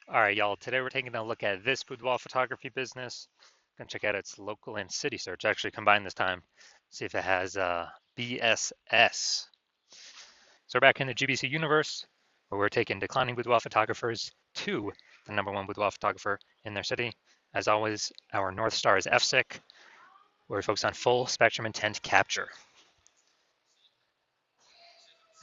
All right, y'all. Today we're taking a look at this boudoir photography business. Gonna check out its local and city search. Actually, combined this time. See if it has BSS. So we're back in the GBC universe, where we're taking declining boudoir photographers to the #1 boudoir photographer in their city. As always, our North Star is FSIC, where we focus on full spectrum intent capture.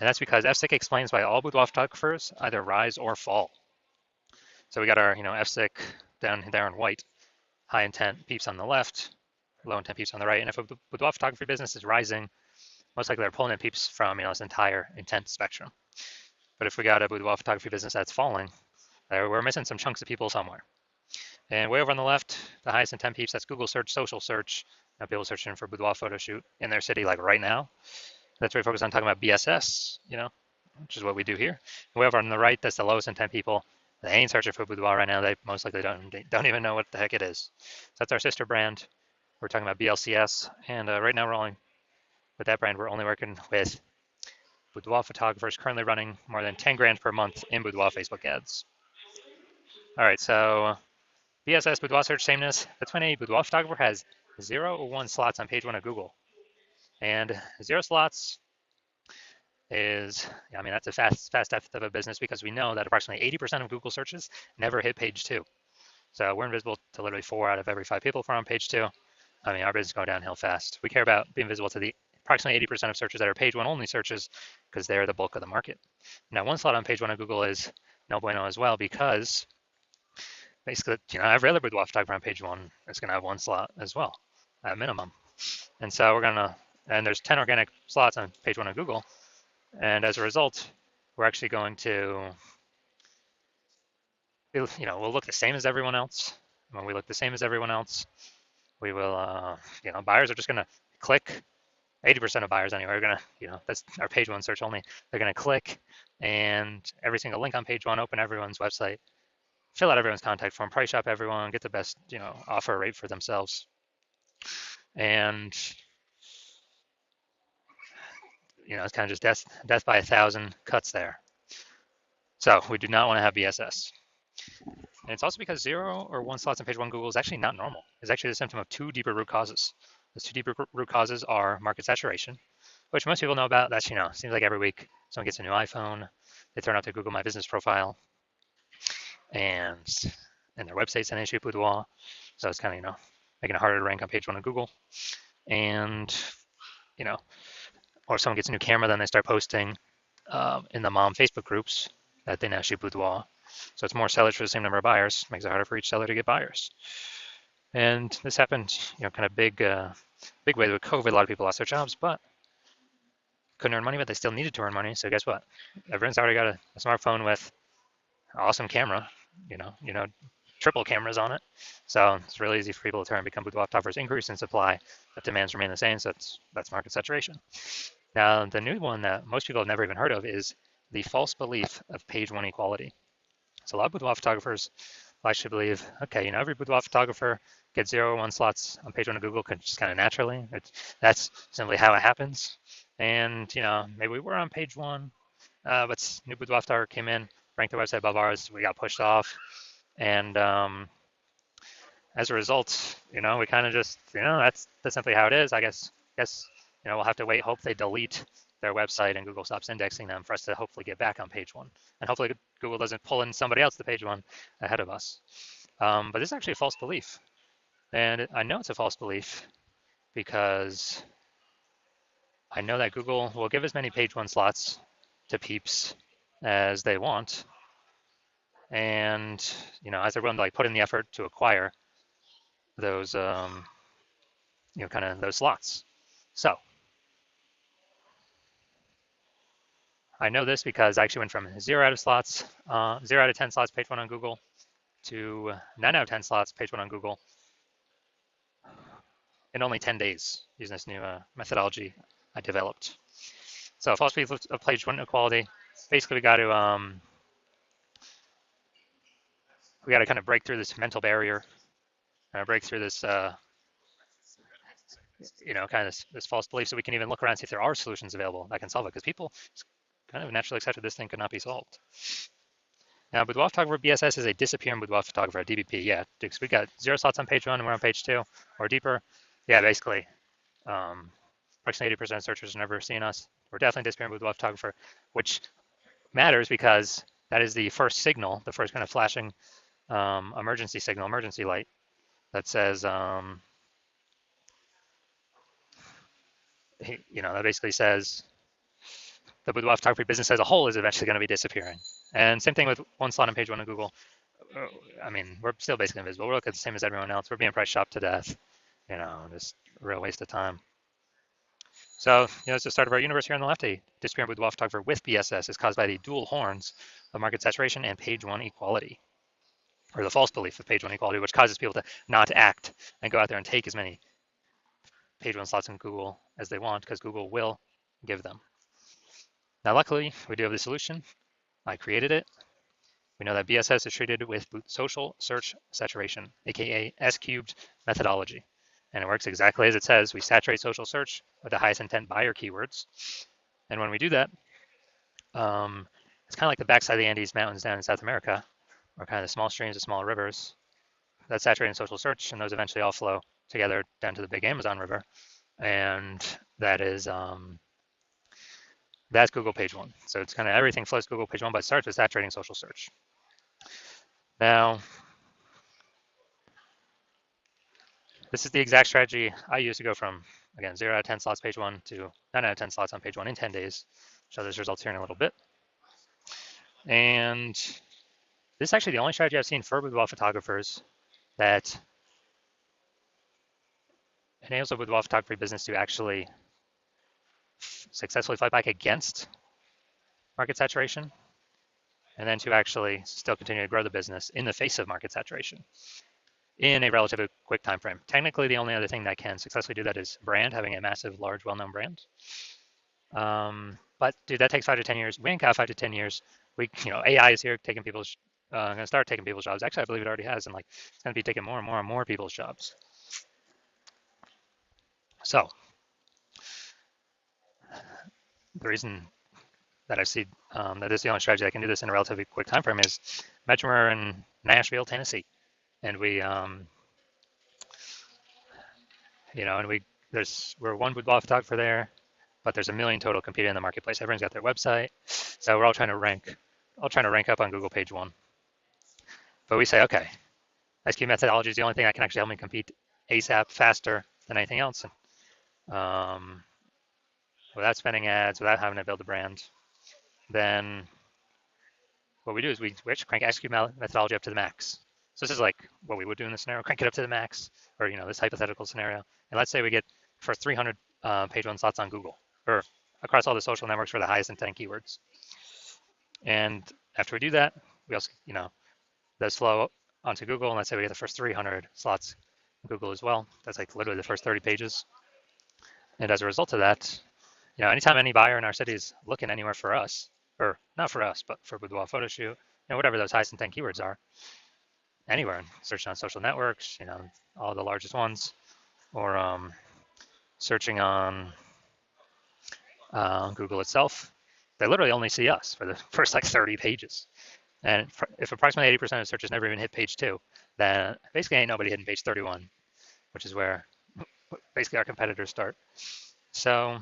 And that's because FSIC explains why all boudoir photographers either rise or fall. So we got our, FSIC down there in white. High intent peeps on the left, low intent peeps on the right. And if a boudoir photography business is rising, most likely they're pulling in peeps from this entire intent spectrum. But if we got a boudoir photography business that's falling, we're missing some chunks of people somewhere. And way over on the left, the highest intent peeps, that's Google search, social search, people searching for boudoir photo shoot in their city like right now. That's where we focus on talking about BSS, which is what we do here. Way over on the right, that's the lowest intent people. They ain't searching for boudoir right now. They most likely don't even know what the heck it is. So that's our sister brand. We're talking about BLCS, and right now we're only with that brand. We're only working with boudoir photographers currently running more than 10 grand per month in boudoir Facebook ads. All right, so BSS boudoir search sameness. That's when a boudoir photographer has 0 or 1 slots on page 1 of Google, and 0 slots is, that's a fast death of a business because we know that approximately 80% of Google searches never hit page 2. So we're invisible to literally 4 out of every 5 people from on page 2. Our business is going downhill fast. We care about being visible to the approximately 80% of searches that are page 1 only searches because they're the bulk of the market. Now, 1 slot on page 1 of Google is no bueno as well because basically, every other boudoir photographer on page 1 is going to have 1 slot as well at minimum. And so and there's 10 organic slots on page 1 of Google. And as a result, we're actually going to, we'll look the same as everyone else. When we look the same as everyone else, we will, buyers are just going to click. 80% of buyers anyway are going to, that's our page 1 search only. They're going to click and every single link on page 1, open everyone's website, fill out everyone's contact form, price shop everyone, get the best, offer rate for themselves. And, it's kind of just death by 1,000 cuts there. So we do not want to have BSS. And it's also because 0 or 1 slots on page 1 Google is actually not normal. It's actually the symptom of 2 deeper root causes. Those 2 deeper root causes are market saturation, which most people know about. That's, seems like every week someone gets a new iPhone, they turn out their Google My Business profile, and their website's an issue boudoir. So it's kind of, making it harder to rank on page 1 of Google. And, or someone gets a new camera, then they start posting in the mom Facebook groups that they now shoot boudoir. So it's more sellers for the same number of buyers, makes it harder for each seller to get buyers. And this happened, kind of big way with COVID. A lot of people lost their jobs, but couldn't earn money, but they still needed to earn money. So guess what? Everyone's already got a smartphone with an awesome camera, triple cameras on it. So it's really easy for people to turn and become boudoir photographers. Increase in supply, but demands remain the same. So that's market saturation. Now, the new one that most people have never even heard of is the false belief of page 1 equality. So a lot of boudoir photographers actually believe, okay, every boudoir photographer gets 0 or 1 slots on page 1 of Google just kind of naturally. That's simply how it happens. And, maybe we were on page 1, but new boudoir photographer came in, ranked the website above ours, we got pushed off. And as a result, we kind of just, that's simply how it is. I guess, we'll have to wait, hope they delete their website and Google stops indexing them for us to hopefully get back on page 1. And hopefully Google doesn't pull in somebody else to page 1 ahead of us. But this is actually a false belief. And I know it's a false belief because I know that Google will give as many page 1 slots to peeps as they want. And, as they're willing to put in the effort to acquire those, kind of those slots. So I know this because I actually went from 0 out of slots, 0 out of 10 slots, page 1 on Google, to 9 out of 10 slots, page 1 on Google, in only 10 days using this new methodology I developed. So false belief of page 1 equality. Basically, we got to kind of break through this mental barrier, break through this, kind of this false belief, so we can even look around and see if there are solutions available that can solve it. Because people kind of naturally accepted this thing could not be solved. Now, Boudoir Photographer BSS is a disappearing Boudoir Photographer, DBP. Yeah, because we got 0 slots on page 1 and we're on page 2 or deeper. Yeah, basically, approximately 80% of searchers have never seen us. We're definitely disappearing Boudoir Photographer, which matters because that is the first signal, the first kind of flashing emergency signal, emergency light that says, that basically says the boudoir photography business as a whole is eventually going to be disappearing. And same thing with 1 slot on page 1 of Google. I mean, we're still basically invisible. We're looking the same as everyone else. We're being price shopped to death. Just a real waste of time. So, it's the start of our universe here on the left. A disappearing boudoir photographer with BSS is caused by the dual horns of market saturation and page 1 equality, or the false belief of page 1 equality, which causes people to not act and go out there and take as many page 1 slots in Google as they want, because Google will give them. Now, luckily, we do have the solution. I created it. We know that BSS is treated with social search saturation, aka S cubed methodology. And it works exactly as it says. We saturate social search with the highest intent buyer keywords. And when we do that, it's kind of like the backside of the Andes Mountains down in South America, or kind of the small streams, the small rivers. That's saturating social search, and those eventually all flow together down to the big Amazon River. And that's Google page 1. So it's kind of everything flows to Google page 1, but it starts with saturating social search. Now, this is the exact strategy I use to go from, again, 0 out of 10 slots page 1 to 9 out of 10 slots on page 1 in 10 days. Show those results here in a little bit. And this is actually the only strategy I've seen for boudoir photographers that enables a boudoir photography business to actually successfully fight back against market saturation, and then to actually still continue to grow the business in the face of market saturation in a relatively quick time frame. Technically, the only other thing that can successfully do that is brand, having a massive, large, well-known brand. But dude, that takes 5 to 10 years. We ain't got 5 to 10 years. AI is here taking people's, going to start taking people's jobs. Actually, I believe it already has, and it's going to be taking more and more and more people's jobs. So the reason that I see that this is the only strategy that can do this in a relatively quick time frame is imagine we're in Nashville, Tennessee, and we're one boudoir photographer there, but there's a million total competing in the marketplace. Everyone's got their website, so we're all trying to rank up on Google page 1. But we say, okay, SQ methodology is the only thing that can actually help me compete ASAP, faster than anything else, without spending ads, without having to build a brand. Then what we do is we actually crank SQ methodology up to the max. So this is like what we would do in this scenario, crank it up to the max, or this hypothetical scenario. And let's say we get for 300 page 1 slots on Google, or across all the social networks for the highest intent keywords. And after we do that, we also, those flow onto Google, and let's say we get the first 300 slots in Google as well. That's like literally the first 30 pages. And as a result of that, anytime any buyer in our city is looking anywhere for us, or not for us, but for boudoir photo shoot, whatever those highest intent keywords are, anywhere, searching on social networks, all the largest ones, or searching on Google itself, they literally only see us for the first 30 pages. And if approximately 80% of searches never even hit page 2, then basically ain't nobody hitting page 31, which is where basically our competitors start. So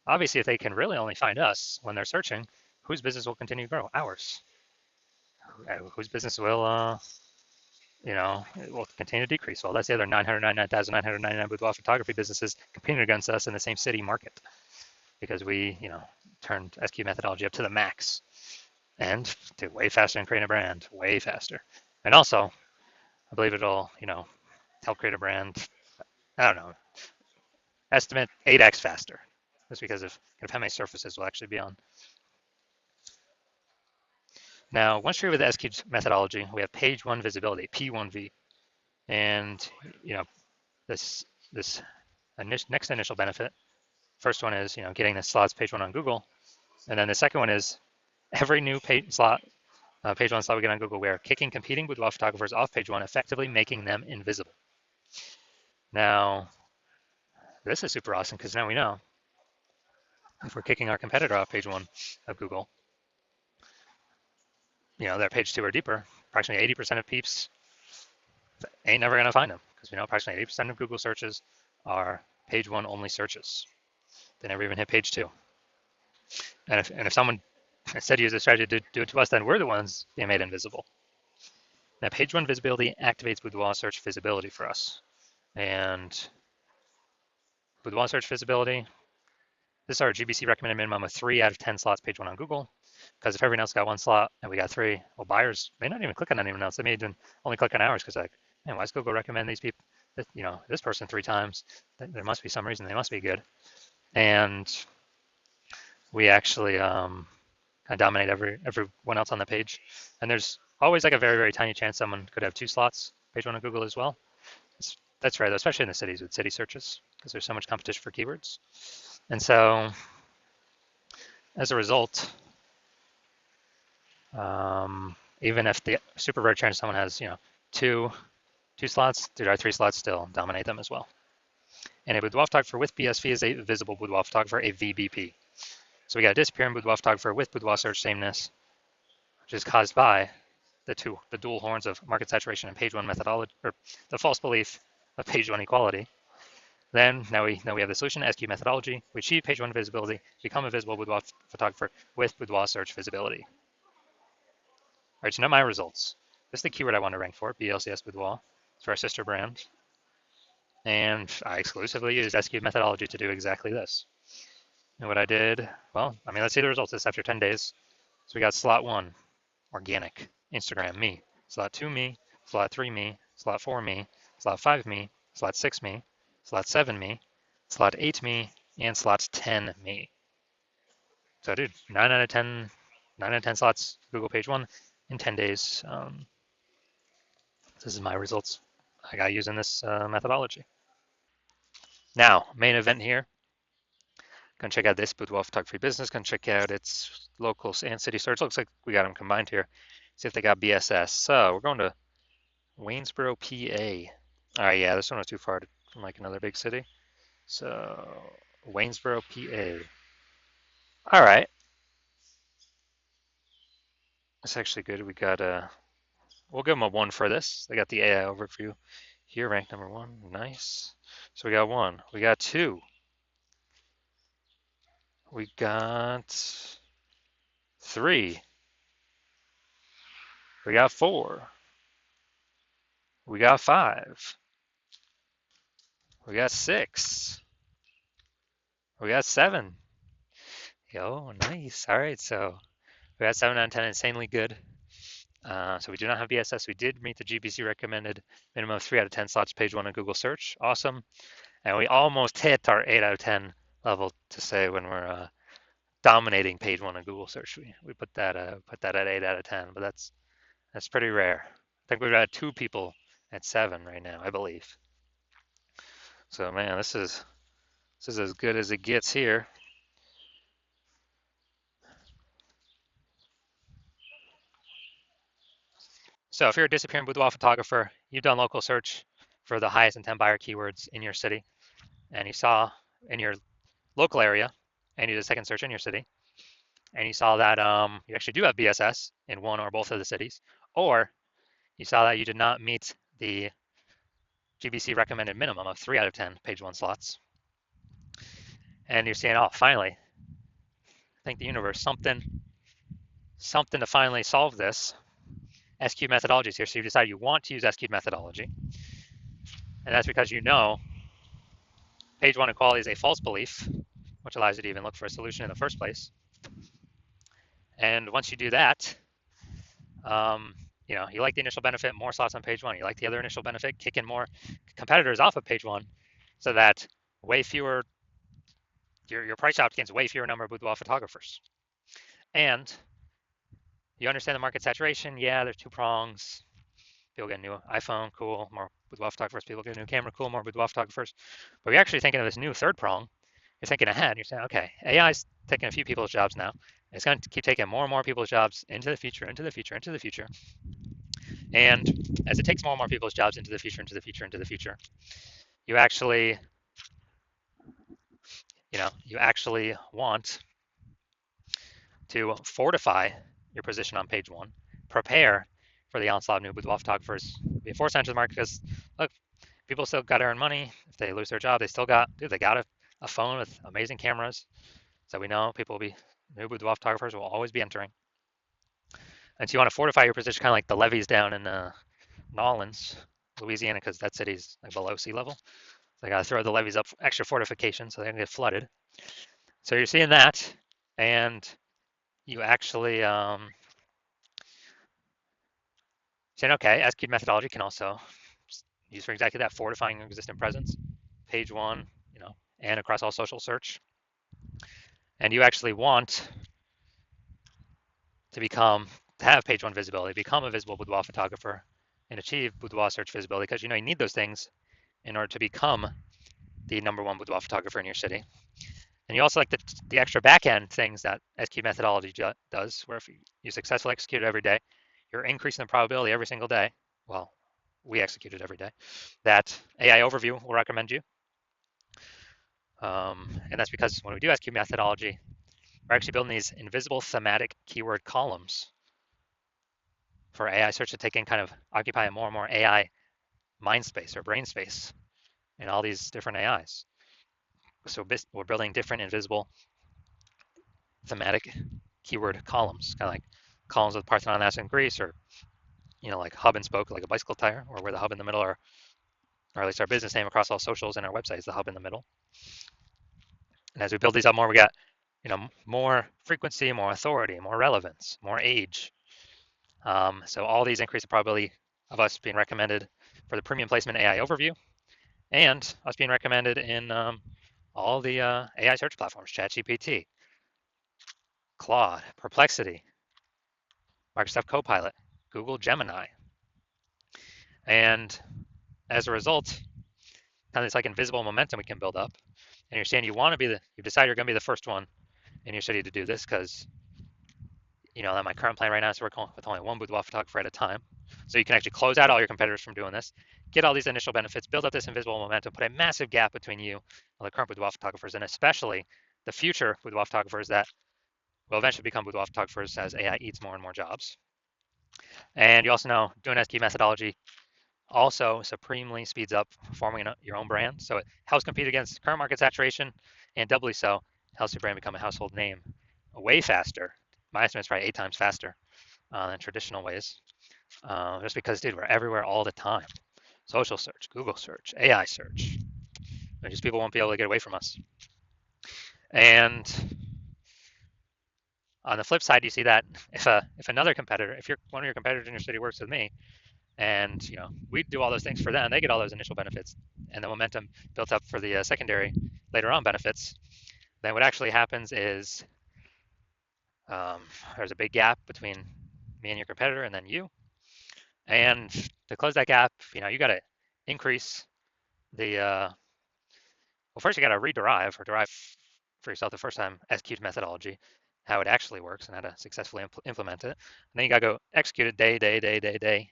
obviously, if they can really only find us when they're searching, whose business will continue to grow? Ours. Whose business will, it will continue to decrease. Well, that's the other 999,999 boudoir photography businesses competing against us in the same city market, because we, turned SQ methodology up to the max and did way faster than creating a brand, way faster. And also, I believe it'll, help create a brand, I don't know, estimate 8x faster, just because of how many surfaces we'll actually be on. Now, once you're with the SQ methodology, we have page 1 visibility, P1V. And, this next initial benefit, first one is, getting the slots page 1 on Google. And then the second one is every new page 1 slot we get on Google, we are kicking competing boudoir photographers off page 1, effectively making them invisible. Now, this is super awesome because now we know if we're kicking our competitor off page 1 of Google, they're page 2 or deeper, approximately 80% of peeps ain't never going to find them because we know approximately 80% of Google searches are page 1 only searches. They never even hit page 2. And if someone instead uses a strategy to do it to us, then we're the ones being made invisible. Now, page 1 visibility activates Boudoir search visibility for us. And Boudoir search visibility, this is our GBC recommended minimum of 3 out of 10 slots page 1 on Google. Because if everyone else got 1 slot and we got 3, well, buyers may not even click on anyone else. They may even only click on ours because like, man, why does Google recommend these people, this person 3 times? There must be some reason. They must be good. And we actually kind of dominate everyone else on the page. And there's always like a very, very tiny chance someone could have 2 slots page 1 on Google as well. That's rare, though, especially in the cities with city searches because there's so much competition for keywords. And so as a result, even if the super rare chance someone has, two slots, there are 3 slots still dominate them as well. And a boudoir photographer with BSV is a visible boudoir photographer, a VBP. So we got a disappearing boudoir photographer with boudoir search sameness, which is caused by the dual horns of market saturation and page 1 methodology, or the false belief of page 1 equality. Then now we have the solution, SQ methodology. We achieve page 1 visibility, become a visible boudoir photographer with boudoir search visibility. All right, so now my results. This is the keyword I want to rank for, BLCS Boudoir. It's for our sister brand. And I exclusively used SQ methodology to do exactly this. And what I did, well, let's see the results. This after 10 days. So we got slot 1, organic, Instagram, me. Slot 2, me. Slot 3, me. Slot 4, me. Slot 5, me. Slot 6, me. Slot 7, me. Slot 8, me. And slot 10, me. So dude, 9 out of 10 slots Google page 1 in 10 days. This is my results I got using this methodology. Now, main event here. Gonna check out this Boudoir Photography business. Gonna check out its local and city search. Looks like we got them combined here. See if they got BSS. So we're going to Waynesboro, PA. All right, yeah, this one was too far from like another big city. So Waynesboro, PA. All right. That's actually good. We got we'll give them a 1 for this. They got the AI overview here, ranked number 1. Nice. So we got 1. We got 2. We got 3. We got 4. We got 5. We got 6. We got 7. Yo, nice. All right, so we got 7 out of 10, insanely good. So we do not have BSS. We did meet the GBC recommended minimum of 3 out of 10 slots page 1 on Google search. Awesome. And we almost hit our 8 out of 10 level to say when we're dominating page 1 on Google search. We put that at 8 out of 10, but that's pretty rare. I think we've got 2 people at 7 right now, I believe. So man, this is as good as it gets here. So if you're a disappearing boudoir photographer, you've done local search for the highest intent buyer keywords in your city, and you saw in your local area, and you did a second search in your city, and you saw that you actually do have BSS in 1 or both of the cities, or you saw that you did not meet the GBC recommended minimum of 3 out of 10 page 1 slots, and you're saying, oh, finally, thank the universe, something to finally solve this. SQ methodology is here, so you decide you want to use SQ methodology, and that's because you know page 1 equality is a false belief, which allows you to even look for a solution in the first place. And once you do that, you like the initial benefit, more slots on page 1. You like the other initial benefit, kicking more competitors off of page 1, so that way fewer, your price out gains way fewer number of boudoir photographers. And you understand the market saturation. Yeah, there's 2 prongs. People get a new iPhone, cool, more boudoir photographers. People get a new camera, cool, more boudoir photographers. But you're actually thinking of this new 3rd prong. You're thinking ahead. You're saying, okay, AI's taking a few people's jobs now. It's going to keep taking more and more people's jobs into the future, into the future, into the future. And as it takes more and more people's jobs into the future, into the future, into the future, you actually want to fortify your position on page 1 prepare for the onslaught of new boudoir photographers. Be a force to enter the market because look, people still got to earn money. If they lose their job, they still got, dude, they got a phone with amazing cameras. So we know people will be, new boudoir photographers will always be entering. And so you want to fortify your position, kind of like the levees down in Nolens, Louisiana, because that city's like below sea level. So they got to throw the levees up, extra fortification, so they're gonna get flooded. So you're seeing that, and you actually saying, okay, SQL methodology can also use for exactly that, fortifying your existing presence, page one, and across all social search. And you actually want to have page one visibility, become a visible boudoir photographer, and achieve boudoir search visibility because you need those things in order to become the number one boudoir photographer in your city. And you also like the extra back-end things that SQ methodology does, where if you successfully execute it every day, you're increasing the probability every single day. Well, we execute it every day. That AI overview will recommend you. And that's because when we do SQ methodology, we're actually building these invisible thematic keyword columns for AI search to take in, kind of occupy more and more AI mind space or brain space in all these different AIs. So we're building different invisible thematic keyword columns, kind of like columns with Parthenon, Athens, and Greece, or like hub and spoke, like a bicycle tire, or where the hub in the middle are, or at least our business name across all socials and our website is the hub in the middle. And as we build these up more, we got more frequency, more authority, more relevance, more age. So all these increase the probability of us being recommended for the premium placement AI overview, and us being recommended in all the AI search platforms, ChatGPT, Claude, Perplexity, Microsoft Copilot, Google Gemini. And as a result, kind of this like invisible momentum we can build up. And you're saying you've decided you're going to be the first one in your city to do this because, that my current plan right now is to work with only one boudoir photographer at a time. So you can actually close out all your competitors from doing this, get all these initial benefits, build up this invisible momentum, put a massive gap between you and the current boudoir photographers, and especially the future boudoir photographers that will eventually become boudoir photographers as AI eats more and more jobs. And you also know doing SQ methodology also supremely speeds up forming your own brand. So it helps compete against current market saturation, and doubly so, helps your brand become a household name way faster. My estimate is probably 8 times faster than traditional ways. Just because, dude, we're everywhere all the time. Social search, Google search, AI search. Just people won't be able to get away from us. And on the flip side, you see that if another competitor, if one of your competitors in your city works with me, and we do all those things for them, they get all those initial benefits, and the momentum built up for the secondary later on benefits, then what actually happens is there's a big gap between me and your competitor and then you. And to close that gap, you got to increase the well, first you got to rederive or derive for yourself the first time SQ methodology, how it actually works and how to successfully implement it. And then you got to go execute it day,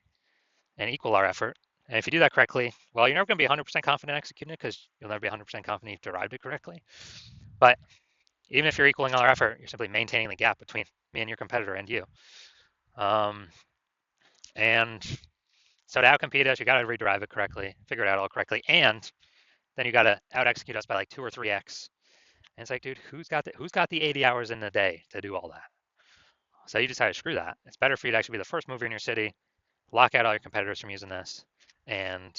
and equal our effort. And if you do that correctly, well, you're never going to be 100% confident executing it because you'll never be 100% confident you've derived it correctly. But even if you're equaling all our effort, you're simply maintaining the gap between me and your competitor and you. And so to outcompete us, you got to rederive it correctly, figure it out all correctly, and then you got to out execute us by like 2 or 3x. And it's like, dude, who's got the 80 hours in the day to do all that? So you decide to screw that. It's better for you to actually be the first mover in your city, lock out all your competitors from using this, and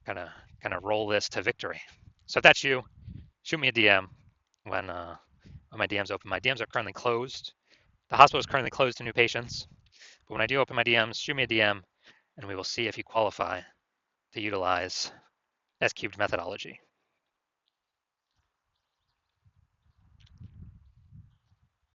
kind of roll this to victory. So if that's you, shoot me a DM when my DMs open. My DMs are currently closed. The hospital is currently closed to new patients. But when I do open my DMs, shoot me a DM, and we will see if you qualify to utilize S-cubed methodology.